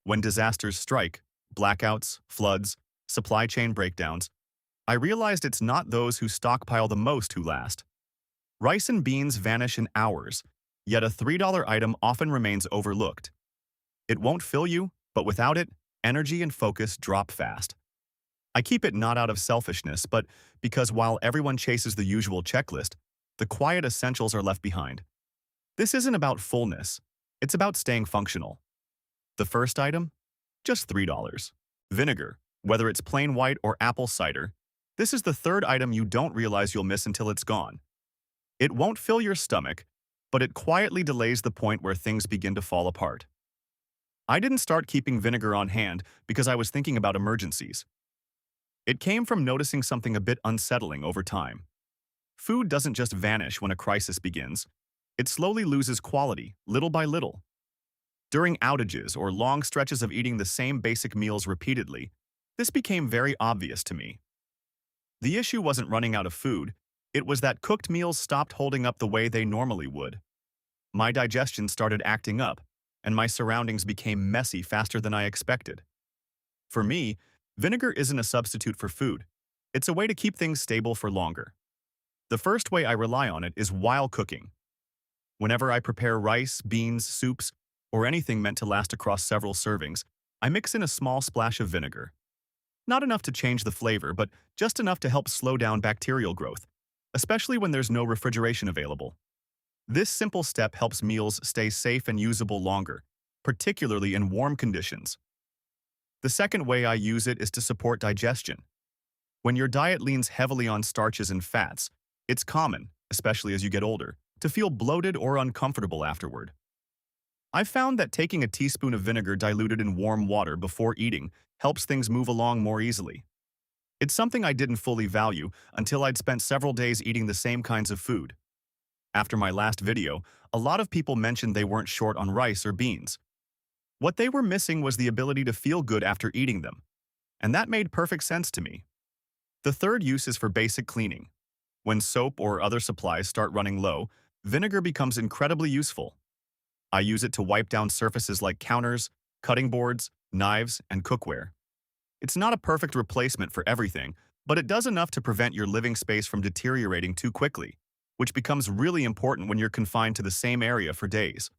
When disasters strike, blackouts, floods, supply chain breakdowns, I realized it's not those who stockpile the most who last. Rice and beans vanish in hours, yet a $3 item often remains overlooked. It won't fill you, but without it, energy and focus drop fast. I keep it not out of selfishness, but because while everyone chases the usual checklist, the quiet essentials are left behind. This isn't about fullness, it's about staying functional. The first item? Just $3. Vinegar, whether it's plain white or apple cider, this is the third item you don't realize you'll miss until it's gone. It won't fill your stomach, but it quietly delays the point where things begin to fall apart. I didn't start keeping vinegar on hand because I was thinking about emergencies. It came from noticing something a bit unsettling over time. Food doesn't just vanish when a crisis begins. It slowly loses quality, little by little. During outages or long stretches of eating the same basic meals repeatedly, this became very obvious to me. The issue wasn't running out of food, it was that cooked meals stopped holding up the way they normally would. My digestion started acting up, and my surroundings became messy faster than I expected. For me, vinegar isn't a substitute for food. It's a way to keep things stable for longer. The first way I rely on it is while cooking. Whenever I prepare rice, beans, soups, or anything meant to last across several servings, I mix in a small splash of vinegar. Not enough to change the flavor, but just enough to help slow down bacterial growth, especially when there's no refrigeration available. This simple step helps meals stay safe and usable longer, particularly in warm conditions. The second way I use it is to support digestion. When your diet leans heavily on starches and fats, it's common, especially as you get older, to feel bloated or uncomfortable afterward. I've found that taking a teaspoon of vinegar diluted in warm water before eating helps things move along more easily. It's something I didn't fully value until I'd spent several days eating the same kinds of food. After my last video, a lot of people mentioned they weren't short on rice or beans. What they were missing was the ability to feel good after eating them, and that made perfect sense to me. The third use is for basic cleaning. When soap or other supplies start running low, vinegar becomes incredibly useful. I use it to wipe down surfaces like counters, cutting boards, knives, and cookware. It's not a perfect replacement for everything, but it does enough to prevent your living space from deteriorating too quickly, which becomes really important when you're confined to the same area for days.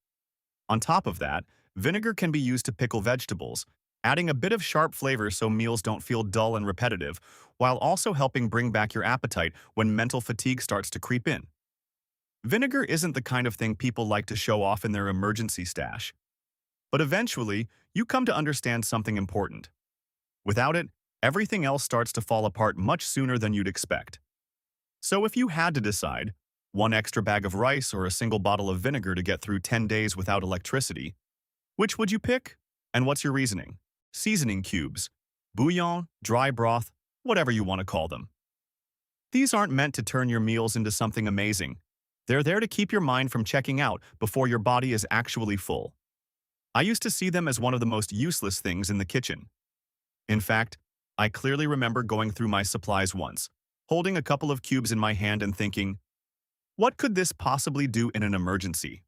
On top of that, vinegar can be used to pickle vegetables, adding a bit of sharp flavor so meals don't feel dull and repetitive, while also helping bring back your appetite when mental fatigue starts to creep in. Vinegar isn't the kind of thing people like to show off in their emergency stash. But eventually, you come to understand something important. Without it, everything else starts to fall apart much sooner than you'd expect. So if you had to decide, one extra bag of rice or a single bottle of vinegar to get through 10 days without electricity, which would you pick? And what's your reasoning? Seasoning cubes, bouillon, dry broth, whatever you want to call them. These aren't meant to turn your meals into something amazing. They're there to keep your mind from checking out before your body is actually full. I used to see them as one of the most useless things in the kitchen. In fact, I clearly remember going through my supplies once, holding a couple of cubes in my hand and thinking, what could this possibly do in an emergency?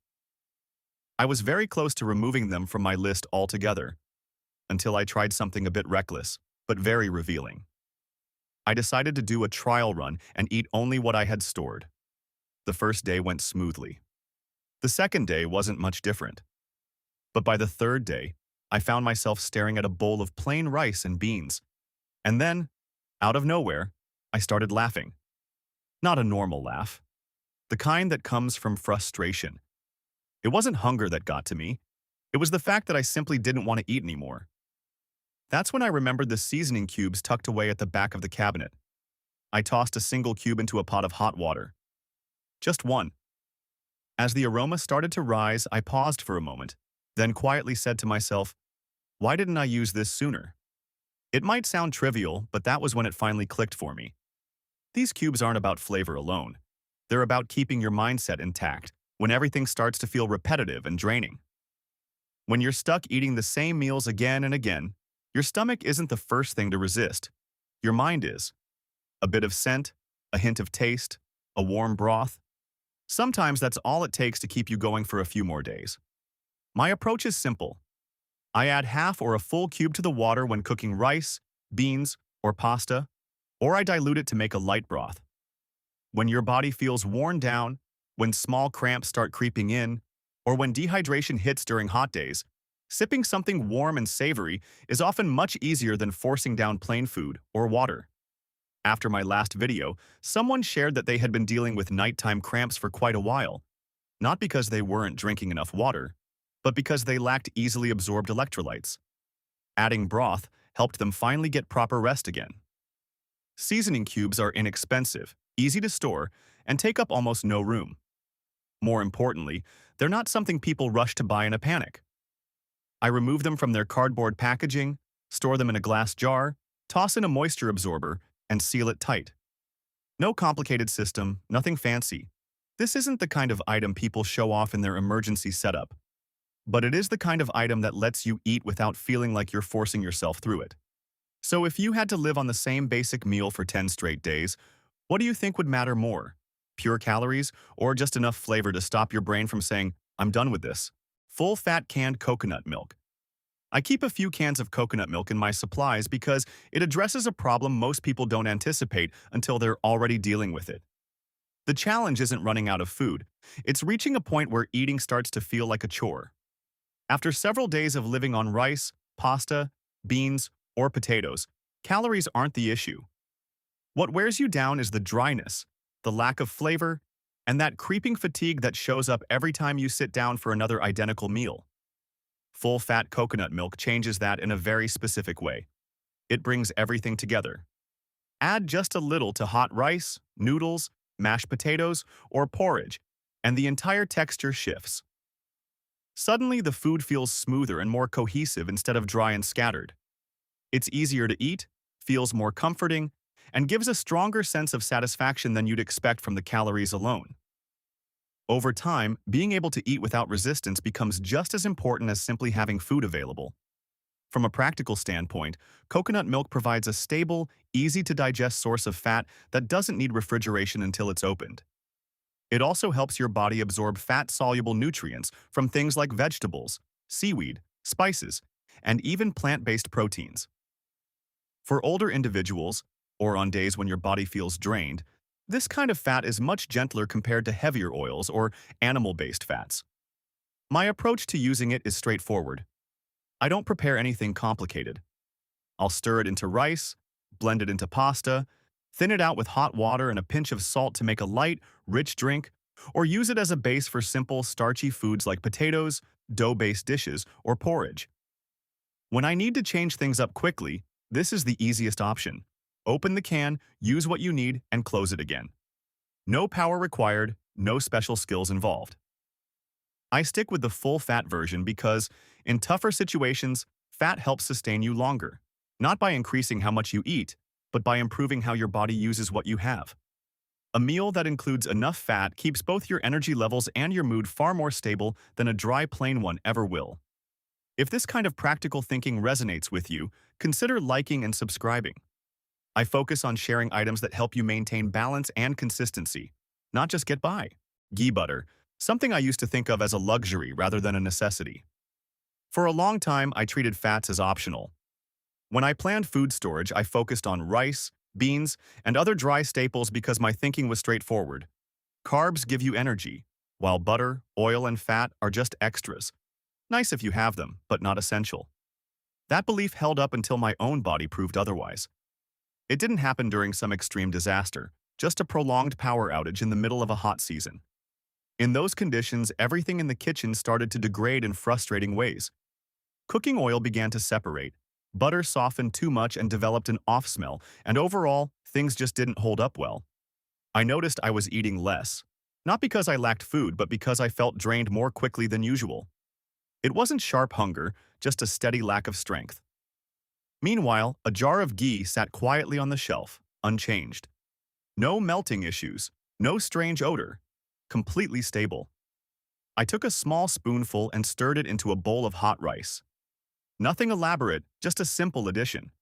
I was very close to removing them from my list altogether, until I tried something a bit reckless, but very revealing. I decided to do a trial run and eat only what I had stored. The first day went smoothly. The second day wasn't much different. But by the third day, I found myself staring at a bowl of plain rice and beans. And then, out of nowhere, I started laughing. Not a normal laugh. The kind that comes from frustration. It wasn't hunger that got to me. It was the fact that I simply didn't want to eat anymore. That's when I remembered the seasoning cubes tucked away at the back of the cabinet. I tossed a single cube into a pot of hot water. Just one. As the aroma started to rise, I paused for a moment, then quietly said to myself, why didn't I use this sooner? It might sound trivial, but that was when it finally clicked for me. These cubes aren't about flavor alone. They're about keeping your mindset intact when everything starts to feel repetitive and draining. When you're stuck eating the same meals again and again, your stomach isn't the first thing to resist. Your mind is. A bit of scent, a hint of taste, a warm broth. Sometimes that's all it takes to keep you going for a few more days. My approach is simple. I add half or a full cube to the water when cooking rice, beans, or pasta, or I dilute it to make a light broth. When your body feels worn down, when small cramps start creeping in, or when dehydration hits during hot days, sipping something warm and savory is often much easier than forcing down plain food or water. After my last video, someone shared that they had been dealing with nighttime cramps for quite a while, not because they weren't drinking enough water, but because they lacked easily absorbed electrolytes. Adding broth helped them finally get proper rest again. Seasoning cubes are inexpensive, easy to store, and take up almost no room. More importantly, they're not something people rush to buy in a panic. I remove them from their cardboard packaging, store them in a glass jar, toss in a moisture absorber, and seal it tight. No complicated system, nothing fancy. This isn't the kind of item people show off in their emergency setup, but it is the kind of item that lets you eat without feeling like you're forcing yourself through it. So if you had to live on the same basic meal for 10 straight days, what do you think would matter more? Pure calories, or just enough flavor to stop your brain from saying, "I'm done with this"? Full-fat canned coconut milk. I keep a few cans of coconut milk in my supplies because it addresses a problem most people don't anticipate until they're already dealing with it. The challenge isn't running out of food. It's reaching a point where eating starts to feel like a chore. After several days of living on rice, pasta, beans, or potatoes, calories aren't the issue. What wears you down is the dryness, the lack of flavor, and that creeping fatigue that shows up every time you sit down for another identical meal. Full-fat coconut milk changes that in a very specific way. It brings everything together. Add just a little to hot rice, noodles, mashed potatoes, or porridge, and the entire texture shifts. Suddenly, the food feels smoother and more cohesive instead of dry and scattered. It's easier to eat, feels more comforting, and gives a stronger sense of satisfaction than you'd expect from the calories alone. Over time, being able to eat without resistance becomes just as important as simply having food available. From a practical standpoint, coconut milk provides a stable, easy-to-digest source of fat that doesn't need refrigeration until it's opened. It also helps your body absorb fat-soluble nutrients from things like vegetables, seaweed, spices, and even plant-based proteins. For older individuals, or on days when your body feels drained, this kind of fat is much gentler compared to heavier oils or animal-based fats. My approach to using it is straightforward. I don't prepare anything complicated. I'll stir it into rice, blend it into pasta, thin it out with hot water and a pinch of salt to make a light, rich drink, or use it as a base for simple, starchy foods like potatoes, dough-based dishes, or porridge. When I need to change things up quickly, this is the easiest option. Open the can, use what you need, and close it again. No power required, no special skills involved. I stick with the full-fat version because, in tougher situations, fat helps sustain you longer, not by increasing how much you eat, but by improving how your body uses what you have. A meal that includes enough fat keeps both your energy levels and your mood far more stable than a dry, plain one ever will. If this kind of practical thinking resonates with you, consider liking and subscribing. I focus on sharing items that help you maintain balance and consistency, not just get by. Ghee butter, something I used to think of as a luxury rather than a necessity. For a long time, I treated fats as optional. When I planned food storage, I focused on rice, beans, and other dry staples because my thinking was straightforward. Carbs give you energy, while butter, oil, and fat are just extras. Nice if you have them, but not essential. That belief held up until my own body proved otherwise. It didn't happen during some extreme disaster, just a prolonged power outage in the middle of a hot season. In those conditions, everything in the kitchen started to degrade in frustrating ways. Cooking oil began to separate, butter softened too much and developed an off smell, and overall, things just didn't hold up well. I noticed I was eating less, not because I lacked food, but because I felt drained more quickly than usual. It wasn't sharp hunger, just a steady lack of strength. Meanwhile, a jar of ghee sat quietly on the shelf, unchanged. No melting issues, no strange odor, completely stable. I took a small spoonful and stirred it into a bowl of hot rice. Nothing elaborate, just a simple addition.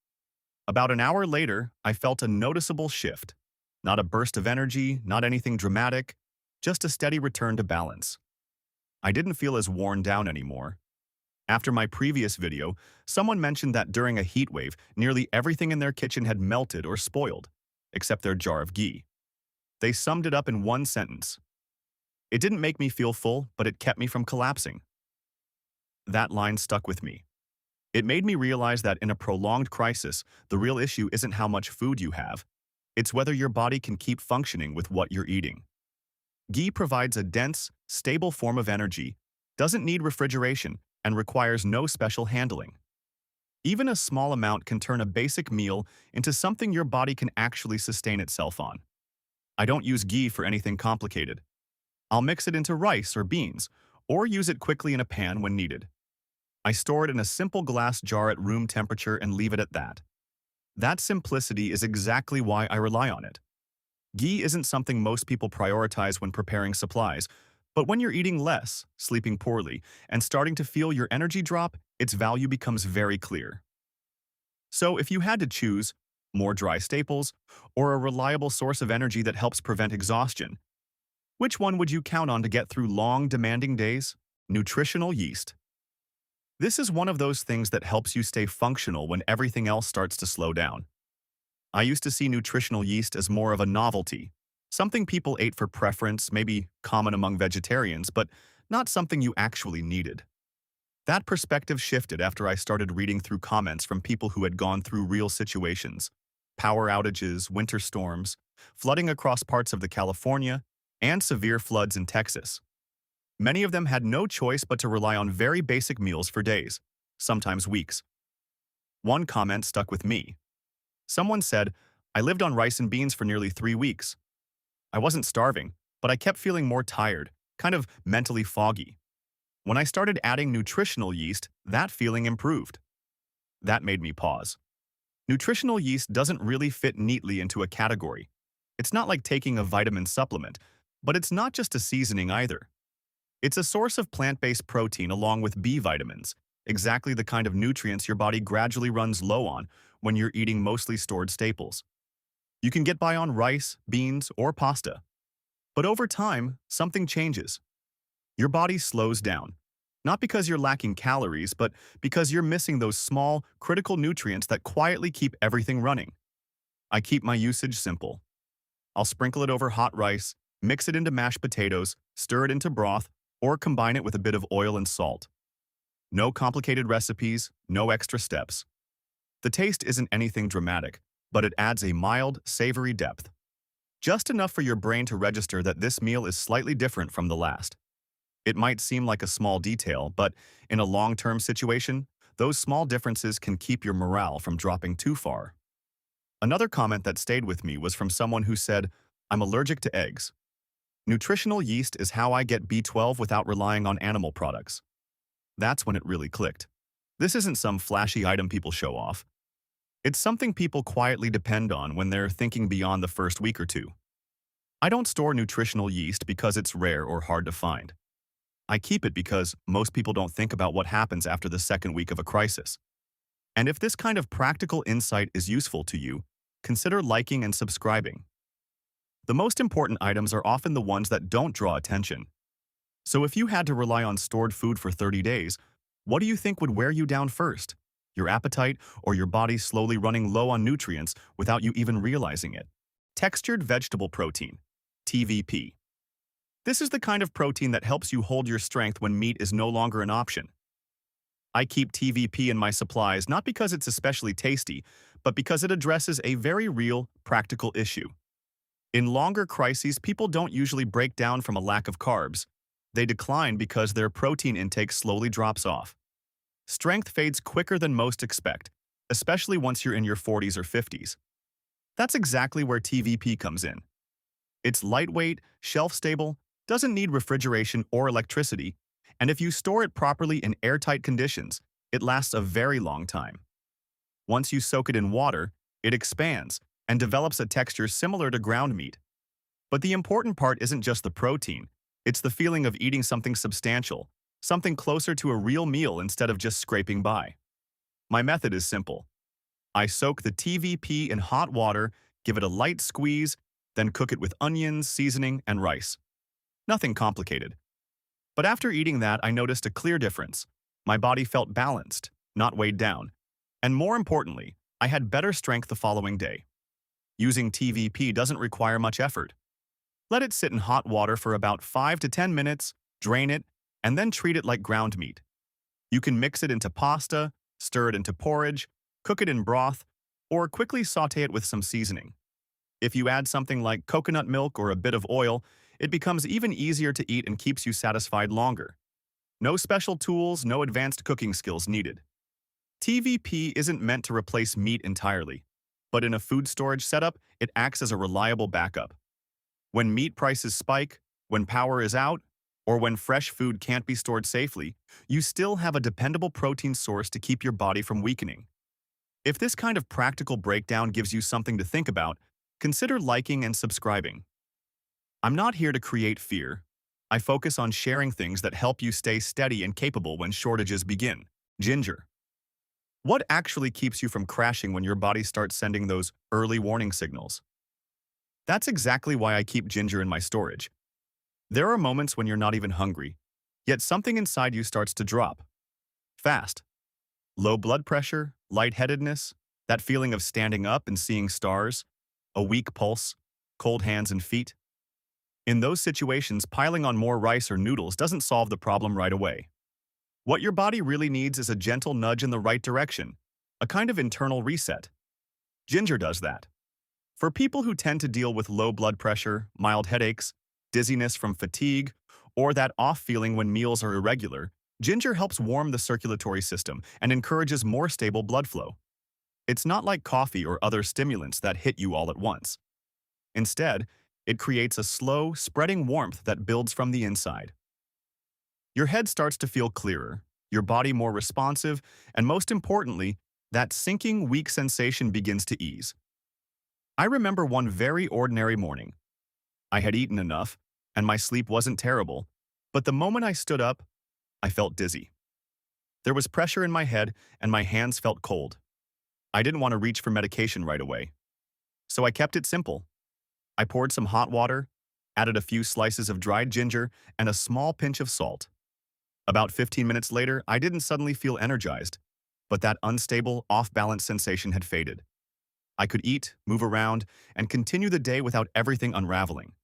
About an hour later, I felt a noticeable shift. Not a burst of energy, not anything dramatic, just a steady return to balance. I didn't feel as worn down anymore. After my previous video, someone mentioned that during a heat wave, nearly everything in their kitchen had melted or spoiled, except their jar of ghee. They summed it up in one sentence. It didn't make me feel full, but it kept me from collapsing. That line stuck with me. It made me realize that in a prolonged crisis, the real issue isn't how much food you have. It's whether your body can keep functioning with what you're eating. Ghee provides a dense, stable form of energy, doesn't need refrigeration, and requires no special handling. Even a small amount can turn a basic meal into something your body can actually sustain itself on. I don't use ghee for anything complicated. I'll mix it into rice or beans, or use it quickly in a pan when needed. I store it in a simple glass jar at room temperature and leave it at that. That simplicity is exactly why I rely on it. Ghee isn't something most people prioritize when preparing supplies, but when you're eating less, sleeping poorly, and starting to feel your energy drop, its value becomes very clear. So if you had to choose more dry staples or a reliable source of energy that helps prevent exhaustion, which one would you count on to get through long, demanding days? Nutritional yeast. This is one of those things that helps you stay functional when everything else starts to slow down. I used to see nutritional yeast as more of a novelty, something people ate for preference, maybe common among vegetarians, but not something you actually needed. That perspective shifted after I started reading through comments from people who had gone through real situations: power outages, winter storms, flooding across parts of the California, and severe floods in Texas. Many of them had no choice but to rely on very basic meals for days, sometimes weeks. One comment stuck with me. Someone said, "I lived on rice and beans for nearly 3 weeks. I wasn't starving, but I kept feeling more tired, kind of mentally foggy. When I started adding nutritional yeast, that feeling improved." That made me pause. Nutritional yeast doesn't really fit neatly into a category. It's not like taking a vitamin supplement, but it's not just a seasoning either. It's a source of plant-based protein along with B vitamins, exactly the kind of nutrients your body gradually runs low on when you're eating mostly stored staples. You can get by on rice, beans, or pasta. But over time, something changes. Your body slows down. Not because you're lacking calories, but because you're missing those small, critical nutrients that quietly keep everything running. I keep my usage simple. I'll sprinkle it over hot rice, mix it into mashed potatoes, stir it into broth, or combine it with a bit of oil and salt. No complicated recipes, no extra steps. The taste isn't anything dramatic, but it adds a mild, savory depth. Just enough for your brain to register that this meal is slightly different from the last. It might seem like a small detail, but in a long-term situation, those small differences can keep your morale from dropping too far. Another comment that stayed with me was from someone who said, "I'm allergic to eggs. Nutritional yeast is how I get B12 without relying on animal products." That's when it really clicked. This isn't some flashy item people show off. It's something people quietly depend on when they're thinking beyond the first week or two. I don't store nutritional yeast because it's rare or hard to find. I keep it because most people don't think about what happens after the second week of a crisis. And if this kind of practical insight is useful to you, consider liking and subscribing. The most important items are often the ones that don't draw attention. So if you had to rely on stored food for 30 days, what do you think would wear you down first? Your appetite or your body slowly running low on nutrients without you even realizing it? Textured vegetable protein, TVP. This is the kind of protein that helps you hold your strength when meat is no longer an option. I keep TVP in my supplies not because it's especially tasty, but because it addresses a very real, practical issue. In longer crises, people don't usually break down from a lack of carbs. They decline because their protein intake slowly drops off. Strength fades quicker than most expect, especially once you're in your 40s or 50s. That's exactly where TVP comes in. It's lightweight, shelf-stable, doesn't need refrigeration or electricity, and if you store it properly in airtight conditions, it lasts a very long time. Once you soak it in water, it expands and develops a texture similar to ground meat. But the important part isn't just the protein, it's the feeling of eating something substantial, something closer to a real meal instead of just scraping by. My method is simple. I soak the TVP in hot water, give it a light squeeze, then cook it with onions, seasoning, and rice. Nothing complicated. But after eating that, I noticed a clear difference. My body felt balanced, not weighed down. And more importantly, I had better strength the following day. Using TVP doesn't require much effort. Let it sit in hot water for about 5 to 10 minutes, drain it, and then treat it like ground meat. You can mix it into pasta, stir it into porridge, cook it in broth, or quickly saute it with some seasoning. If you add something like coconut milk or a bit of oil, it becomes even easier to eat and keeps you satisfied longer. No special tools, no advanced cooking skills needed. TVP isn't meant to replace meat entirely, but in a food storage setup, it acts as a reliable backup. When meat prices spike, when power is out, or when fresh food can't be stored safely, you still have a dependable protein source to keep your body from weakening. If this kind of practical breakdown gives you something to think about, consider liking and subscribing. I'm not here to create fear. I focus on sharing things that help you stay steady and capable when shortages begin. Ginger. What actually keeps you from crashing when your body starts sending those early warning signals? That's exactly why I keep ginger in my storage. There are moments when you're not even hungry, yet something inside you starts to drop. Fast. Low blood pressure, lightheadedness, that feeling of standing up and seeing stars, a weak pulse, cold hands and feet. In those situations, piling on more rice or noodles doesn't solve the problem right away. What your body really needs is a gentle nudge in the right direction, a kind of internal reset. Ginger does that. For people who tend to deal with low blood pressure, mild headaches, dizziness from fatigue, or that off feeling when meals are irregular, ginger helps warm the circulatory system and encourages more stable blood flow. It's not like coffee or other stimulants that hit you all at once. Instead, it creates a slow, spreading warmth that builds from the inside. Your head starts to feel clearer, your body more responsive, and most importantly, that sinking, weak sensation begins to ease. I remember one very ordinary morning. I had eaten enough, and my sleep wasn't terrible, but the moment I stood up, I felt dizzy. There was pressure in my head, and my hands felt cold. I didn't want to reach for medication right away. So I kept it simple. I poured some hot water, added a few slices of dried ginger, and a small pinch of salt. About 15 minutes later, I didn't suddenly feel energized, but that unstable, off-balance sensation had faded. I could eat, move around, and continue the day without everything unraveling.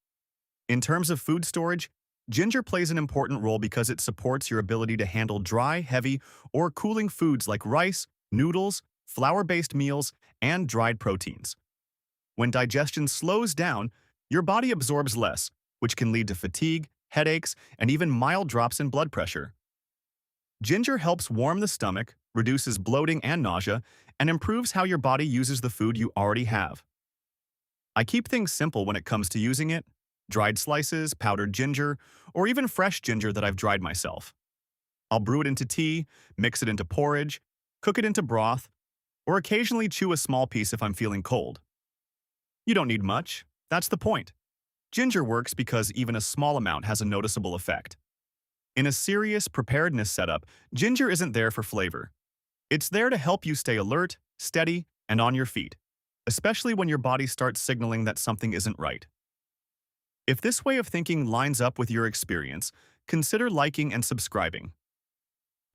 In terms of food storage, ginger plays an important role because it supports your ability to handle dry, heavy, or cooling foods like rice, noodles, flour-based meals, and dried proteins. When digestion slows down, your body absorbs less, which can lead to fatigue, headaches, and even mild drops in blood pressure. Ginger helps warm the stomach, reduces bloating and nausea, and improves how your body uses the food you already have. I keep things simple when it comes to using it: dried slices, powdered ginger, or even fresh ginger that I've dried myself. I'll brew it into tea, mix it into porridge, cook it into broth, or occasionally chew a small piece if I'm feeling cold. You don't need much. That's the point. Ginger works because even a small amount has a noticeable effect. In a serious preparedness setup, ginger isn't there for flavor. It's there to help you stay alert, steady, and on your feet, especially when your body starts signaling that something isn't right. If this way of thinking lines up with your experience, consider liking and subscribing.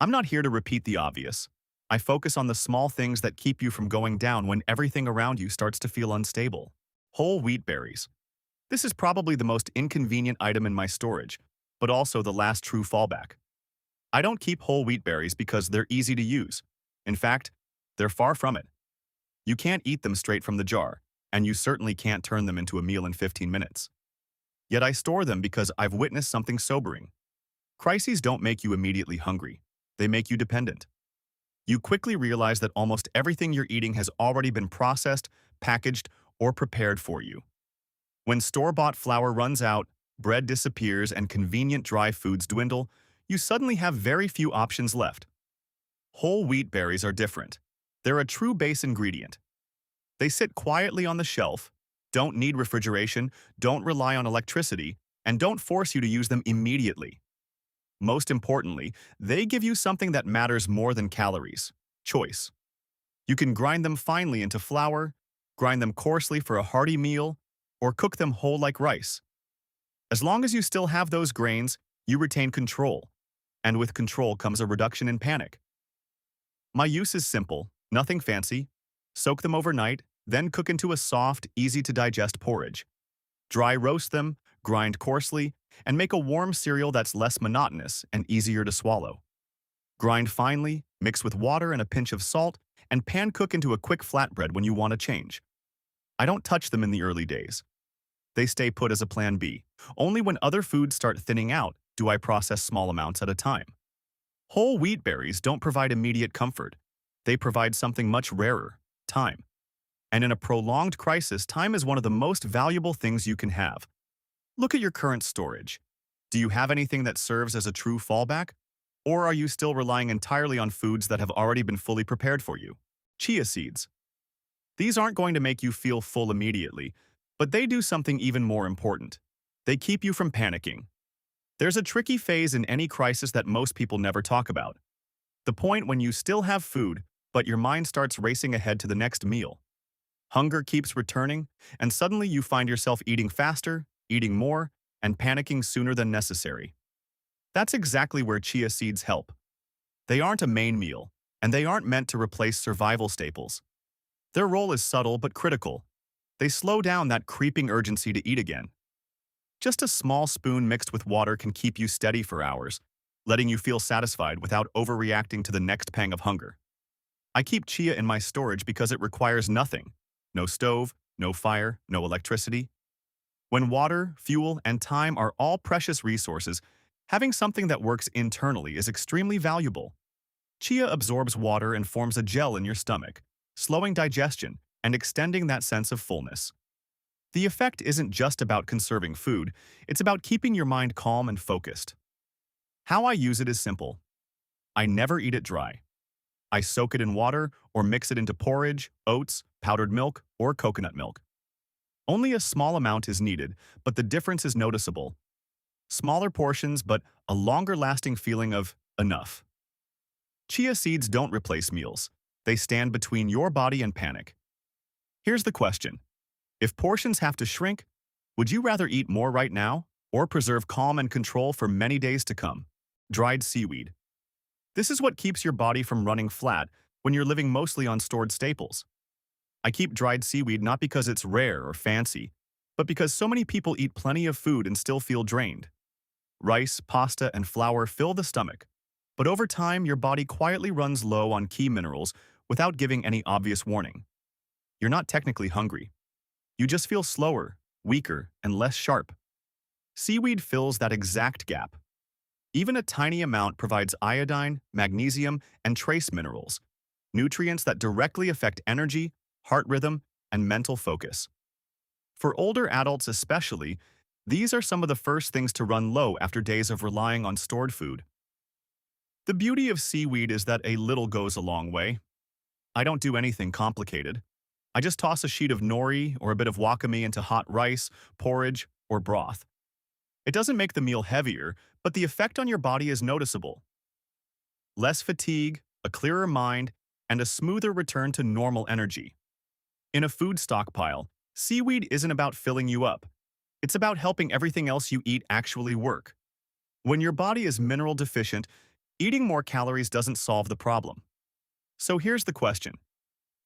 I'm not here to repeat the obvious. I focus on the small things that keep you from going down when everything around you starts to feel unstable. Whole wheat berries. This is probably the most inconvenient item in my storage, but also the last true fallback. I don't keep whole wheat berries because they're easy to use. In fact, they're far from it. You can't eat them straight from the jar, and you certainly can't turn them into a meal in 15 minutes. Yet I store them because I've witnessed something sobering. Crises don't make you immediately hungry. They make you dependent. You quickly realize that almost everything you're eating has already been processed, packaged, or prepared for you. When store-bought flour runs out, bread disappears, and convenient dry foods dwindle, you suddenly have very few options left. Whole wheat berries are different. They're a true base ingredient. They sit quietly on the shelf, don't need refrigeration, don't rely on electricity, and don't force you to use them immediately. Most importantly, they give you something that matters more than calories: choice. You can grind them finely into flour, grind them coarsely for a hearty meal, or cook them whole like rice. As long as you still have those grains, you retain control. And with control comes a reduction in panic. My use is simple, nothing fancy. Soak them overnight, then cook into a soft, easy-to-digest porridge. Dry roast them, grind coarsely, and make a warm cereal that's less monotonous and easier to swallow. Grind finely, mix with water and a pinch of salt, and pan cook into a quick flatbread when you want to change. I don't touch them in the early days. They stay put as a plan B. Only when other foods start thinning out do I process small amounts at a time. Whole wheat berries don't provide immediate comfort. They provide something much rarer, time. And in a prolonged crisis, time is one of the most valuable things you can have. Look at your current storage. Do you have anything that serves as a true fallback? Or are you still relying entirely on foods that have already been fully prepared for you? Chia seeds. These aren't going to make you feel full immediately, but they do something even more important. They keep you from panicking. There's a tricky phase in any crisis that most people never talk about. The point when you still have food, but your mind starts racing ahead to the next meal. Hunger keeps returning, and suddenly you find yourself eating faster, eating more, and panicking sooner than necessary. That's exactly where chia seeds help. They aren't a main meal, and they aren't meant to replace survival staples. Their role is subtle but critical. They slow down that creeping urgency to eat again. Just a small spoon mixed with water can keep you steady for hours, letting you feel satisfied without overreacting to the next pang of hunger. I keep chia in my storage because it requires nothing. No stove, no fire, no electricity. When water, fuel, and time are all precious resources, having something that works internally is extremely valuable. Chia absorbs water and forms a gel in your stomach, slowing digestion and extending that sense of fullness. The effect isn't just about conserving food, it's about keeping your mind calm and focused. How I use it is simple. I never eat it dry. I soak it in water or mix it into porridge, oats, powdered milk, or coconut milk. Only a small amount is needed, but the difference is noticeable. Smaller portions, but a longer-lasting feeling of enough. Chia seeds don't replace meals. They stand between your body and panic. Here's the question. If portions have to shrink, would you rather eat more right now or preserve calm and control for many days to come? Dried seaweed. This is what keeps your body from running flat when you're living mostly on stored staples. I keep dried seaweed not because it's rare or fancy, but because so many people eat plenty of food and still feel drained. Rice, pasta, and flour fill the stomach, but over time your body quietly runs low on key minerals without giving any obvious warning. You're not technically hungry. You just feel slower, weaker, and less sharp. Seaweed fills that exact gap. Even a tiny amount provides iodine, magnesium, and trace minerals, nutrients that directly affect energy, heart rhythm, and mental focus. For older adults especially, these are some of the first things to run low after days of relying on stored food. The beauty of seaweed is that a little goes a long way. I don't do anything complicated. I just toss a sheet of nori or a bit of wakame into hot rice, porridge, or broth. It doesn't make the meal heavier, but the effect on your body is noticeable. Less fatigue, a clearer mind, and a smoother return to normal energy. In a food stockpile, seaweed isn't about filling you up. It's about helping everything else you eat actually work. When your body is mineral deficient, eating more calories doesn't solve the problem. So here's the question.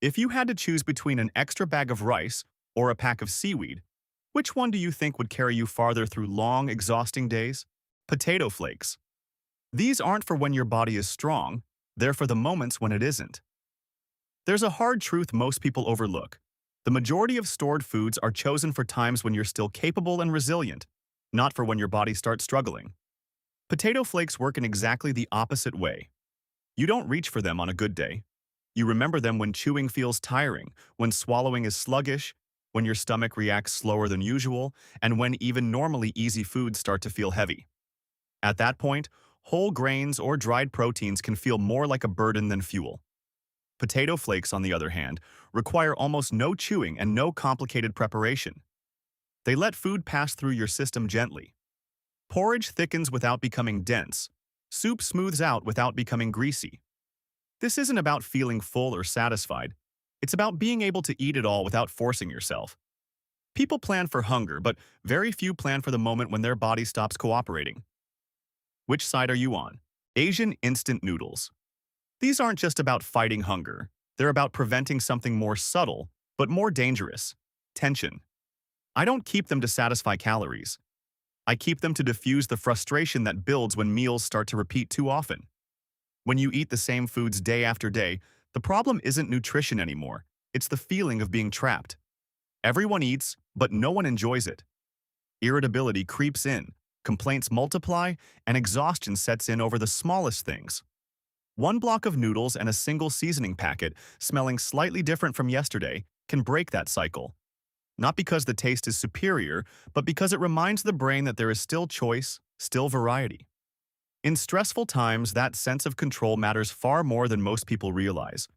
If you had to choose between an extra bag of rice or a pack of seaweed, which one do you think would carry you farther through long, exhausting days? Potato flakes. These aren't for when your body is strong, they're for the moments when it isn't. There's a hard truth most people overlook. The majority of stored foods are chosen for times when you're still capable and resilient, not for when your body starts struggling. Potato flakes work in exactly the opposite way. You don't reach for them on a good day. You remember them when chewing feels tiring, when swallowing is sluggish, when your stomach reacts slower than usual, and when even normally easy foods start to feel heavy. At that point, whole grains or dried proteins can feel more like a burden than fuel. Potato flakes, on the other hand, require almost no chewing and no complicated preparation. They let food pass through your system gently. Porridge thickens without becoming dense. Soup smooths out without becoming greasy. This isn't about feeling full or satisfied. It's about being able to eat it all without forcing yourself. People plan for hunger, but very few plan for the moment when their body stops cooperating. Which side are you on? Asian instant noodles. These aren't just about fighting hunger. They're about preventing something more subtle, but more dangerous: tension. I don't keep them to satisfy calories. I keep them to diffuse the frustration that builds when meals start to repeat too often. When you eat the same foods day after day, the problem isn't nutrition anymore. It's the feeling of being trapped. Everyone eats, but no one enjoys it. Irritability creeps in, complaints multiply, and exhaustion sets in over the smallest things. One block of noodles and a single seasoning packet, smelling slightly different from yesterday, can break that cycle. Not because the taste is superior, but because it reminds the brain that there is still choice, still variety. In stressful times, that sense of control matters far more than most people realize.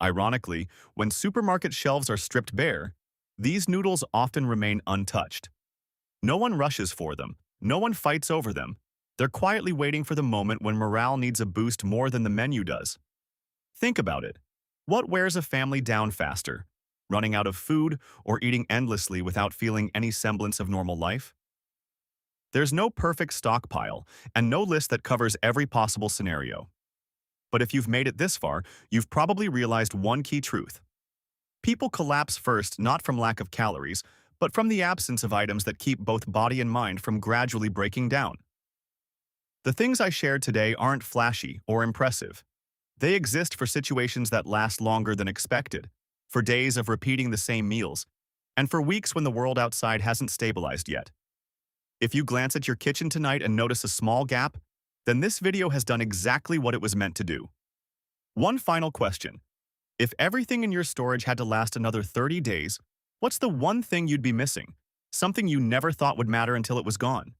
Ironically, when supermarket shelves are stripped bare, these noodles often remain untouched. No one rushes for them. No one fights over them. They're quietly waiting for the moment when morale needs a boost more than the menu does. Think about it. What wears a family down faster? Running out of food or eating endlessly without feeling any semblance of normal life? There's no perfect stockpile and no list that covers every possible scenario. But if you've made it this far, you've probably realized one key truth. People collapse first not from lack of calories, but from the absence of items that keep both body and mind from gradually breaking down. The things I shared today aren't flashy or impressive. They exist for situations that last longer than expected, for days of repeating the same meals, and for weeks when the world outside hasn't stabilized yet. If you glance at your kitchen tonight and notice a small gap, then this video has done exactly what it was meant to do. One final question. If everything in your storage had to last another 30 days, what's the one thing you'd be missing? Something you never thought would matter until it was gone?